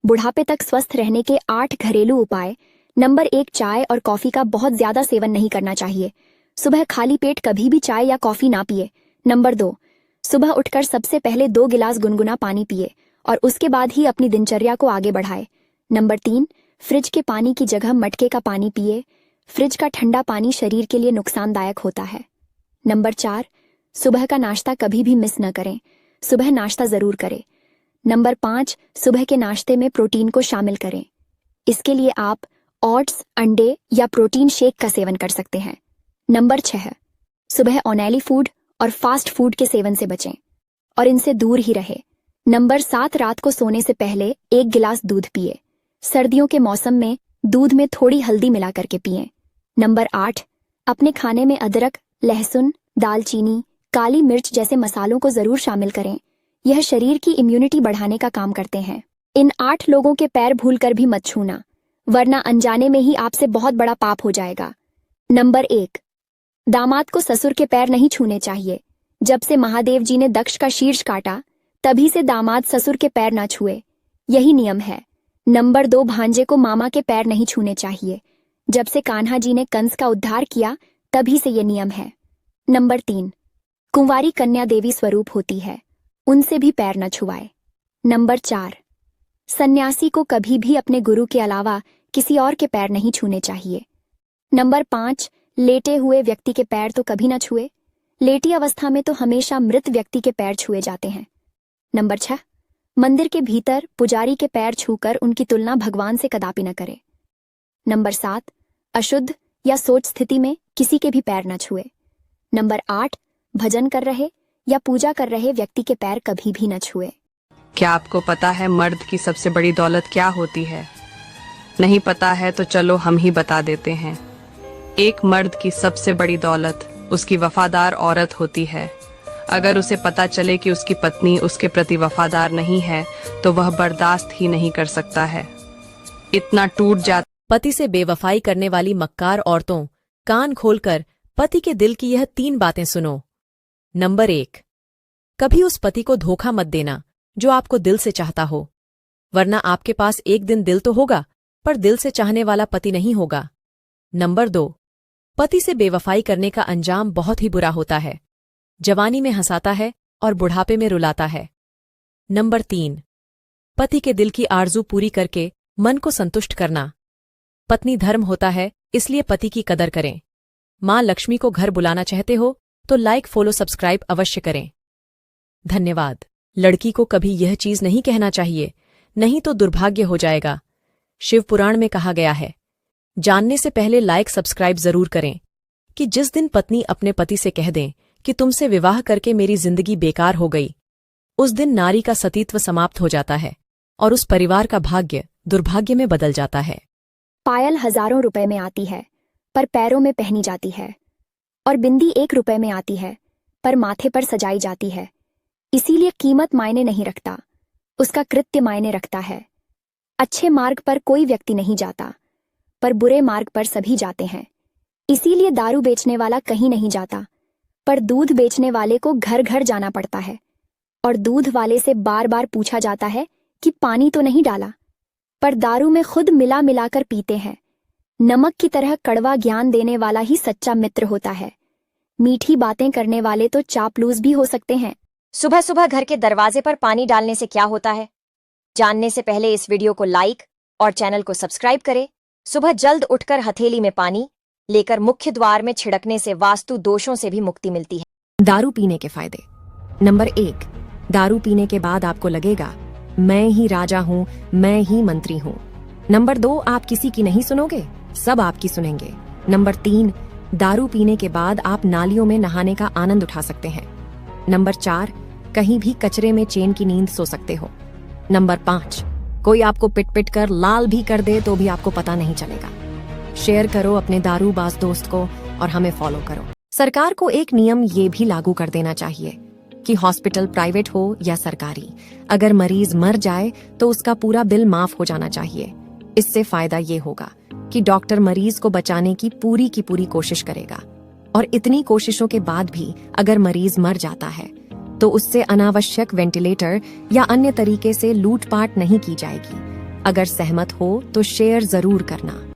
बुढ़ापे तक स्वस्थ रहने के 8 घरेलू उपाय। नंबर 1, चाय और कॉफी का बहुत ज्यादा सेवन नहीं करना चाहिए। सुबह खाली पेट कभी भी चाय या कॉफी ना पिए। नंबर 2, सुबह उठकर सबसे पहले 2 गिलास गुनगुना पानी पिए और उसके बाद ही अपनी दिनचर्या को आगे बढ़ाए। नंबर 3, फ्रिज के पानी की जगह मटके का पानी पिए। फ्रिज का ठंडा पानी शरीर के लिए नुकसानदायक होता है। नंबर 4, सुबह का नाश्ता कभी भी मिस न करें। सुबह नाश्ता जरूर करें। नंबर 5, सुबह के नाश्ते में प्रोटीन को शामिल करें। इसके लिए आप ओट्स, अंडे या प्रोटीन शेक का सेवन कर सकते हैं। नंबर 6, सुबह ऑयली फूड और फास्ट फूड के सेवन से बचें और इनसे दूर ही रहे। नंबर 7, रात को सोने से पहले 1 गिलास दूध पिए। सर्दियों के मौसम में दूध में थोड़ी हल्दी मिला करके पिएं। नंबर 8, अपने खाने में अदरक, लहसुन, दालचीनी, काली मिर्च जैसे मसालों को जरूर शामिल करें। यह शरीर की इम्यूनिटी बढ़ाने का काम करते हैं। इन 8 लोगों के पैर भूलकर भी मत छूना, वरना अनजाने में ही आपसे बहुत बड़ा पाप हो जाएगा। नंबर 1, दामाद को ससुर के पैर नहीं छूने चाहिए। जब से महादेव जी ने दक्ष का शीर्ष काटा, तभी से दामाद ससुर के पैर ना छुए, यही नियम है। नंबर 2, भांजे को मामा के पैर नहीं छूने चाहिए। जब से कान्हा जी ने कंस का उद्धार किया, तभी से ये नियम है। नंबर 3, कुंवारी कन्या देवी स्वरूप होती है, उनसे भी पैर न छुआए। नंबर 4, सन्यासी को कभी भी अपने गुरु के अलावा किसी और के पैर नहीं छूने चाहिए। नंबर 5, लेटे हुए व्यक्ति के पैर तो कभी न छुए। लेटी अवस्था में तो हमेशा मृत व्यक्ति के पैर छुए जाते हैं। नंबर 6, मंदिर के भीतर पुजारी के पैर छूकर उनकी तुलना भगवान से कदापि न करें। नंबर 7, अशुद्ध या सोच स्थिति में किसी के भी पैर न छुए। नंबर 8, भजन कर रहे या पूजा कर रहे व्यक्ति के पैर कभी भी न छुए। क्या आपको पता है मर्द की सबसे बड़ी दौलत क्या होती है? नहीं पता है तो चलो हम ही बता देते हैं। एक मर्द की सबसे बड़ी दौलत उसकी वफादार औरत होती है। अगर उसे पता चले कि उसकी पत्नी उसके प्रति वफादार नहीं है तो वह बर्दाश्त ही नहीं कर सकता है। इतना टूट जाता। पति से बेवफाई करने वाली मक्कार औरतों, कान खोलकर पति के दिल की यह 3 बातें सुनो। नंबर 1, कभी उस पति को धोखा मत देना जो आपको दिल से चाहता हो, वरना आपके पास एक दिन दिल तो होगा पर दिल से चाहने वाला पति नहीं होगा। नंबर 2, पति से बेवफाई करने का अंजाम बहुत ही बुरा होता है। जवानी में हंसाता है और बुढ़ापे में रुलाता है। नंबर 3, पति के दिल की आरजू पूरी करके मन को संतुष्ट करना। पत्नी धर्म होता है, इसलिए पति की कदर करें। मां लक्ष्मी को घर बुलाना चाहते हो तो लाइक, फॉलो, सब्सक्राइब अवश्य करें। धन्यवाद। लड़की को कभी यह चीज नहीं कहना चाहिए, नहीं तो दुर्भाग्य हो जाएगा। शिव पुराण में कहा गया है, जानने से पहले लाइक, सब्सक्राइब जरूर करें, कि जिस दिन पत्नी अपने पति से कह दें कि तुमसे विवाह करके मेरी जिंदगी बेकार हो गई, उस दिन नारी का सतीत्व समाप्त हो जाता है और उस परिवार का भाग्य दुर्भाग्य में बदल जाता है। पायल हजारों रुपए में आती है पर पैरों में पहनी जाती है, और बिंदी 1 रुपए में आती है पर माथे पर सजाई जाती है। इसीलिए कीमत मायने नहीं रखता, उसका कृत्य मायने रखता है। अच्छे मार्ग पर कोई व्यक्ति नहीं जाता, पर बुरे मार्ग पर सभी जाते हैं। इसीलिए दारू बेचने वाला कहीं नहीं जाता, पर दूध बेचने वाले को घर घर जाना पड़ता है, और दूध वाले से बार बार पूछा जाता है कि पानी तो नहीं डाला, पर दारू में खुद मिला मिलाकर पीते हैं। नमक की तरह कड़वा ज्ञान देने वाला ही सच्चा मित्र होता है। मीठी बातें करने वाले तो चापलूस भी हो सकते हैं। सुबह सुबह घर के दरवाजे पर पानी डालने से क्या होता है, जानने से पहले इस वीडियो को लाइक और चैनल को सब्सक्राइब करें। सुबह जल्द उठकर हथेली में पानी लेकर मुख्य द्वार में छिड़कने से वास्तु दोषों से भी मुक्ति मिलती है। दारू पीने के फायदे। नंबर 1, दारू पीने के बाद आपको लगेगा मैं ही राजा हूँ, मैं ही मंत्री हूँ। नंबर 2, आप किसी की नहीं सुनोगे, सब आपकी सुनेंगे। नंबर 3, दारू पीने के बाद आप नालियों में नहाने का आनंद उठा सकते हैं। नंबर 4, कहीं भी कचरे में चैन की नींद सो सकते हो। नंबर 5, कोई आपको पिट पिट कर लाल भी कर दे तो भी आपको पता नहीं चलेगा। शेयर करो अपने दारूबाज दोस्त को और हमें फॉलो करो। सरकार को एक नियम ये भी लागू कर देना चाहिए कि हॉस्पिटल प्राइवेट हो या सरकारी, अगर मरीज मर जाए तो उसका पूरा बिल माफ हो जाना चाहिए। इससे फायदा ये होगा कि डॉक्टर मरीज को बचाने की पूरी कोशिश करेगा, और इतनी कोशिशों के बाद भी अगर मरीज मर जाता है तो उससे अनावश्यक वेंटिलेटर या अन्य तरीके से लूटपाट नहीं की जाएगी। अगर सहमत हो तो शेयर जरूर करना।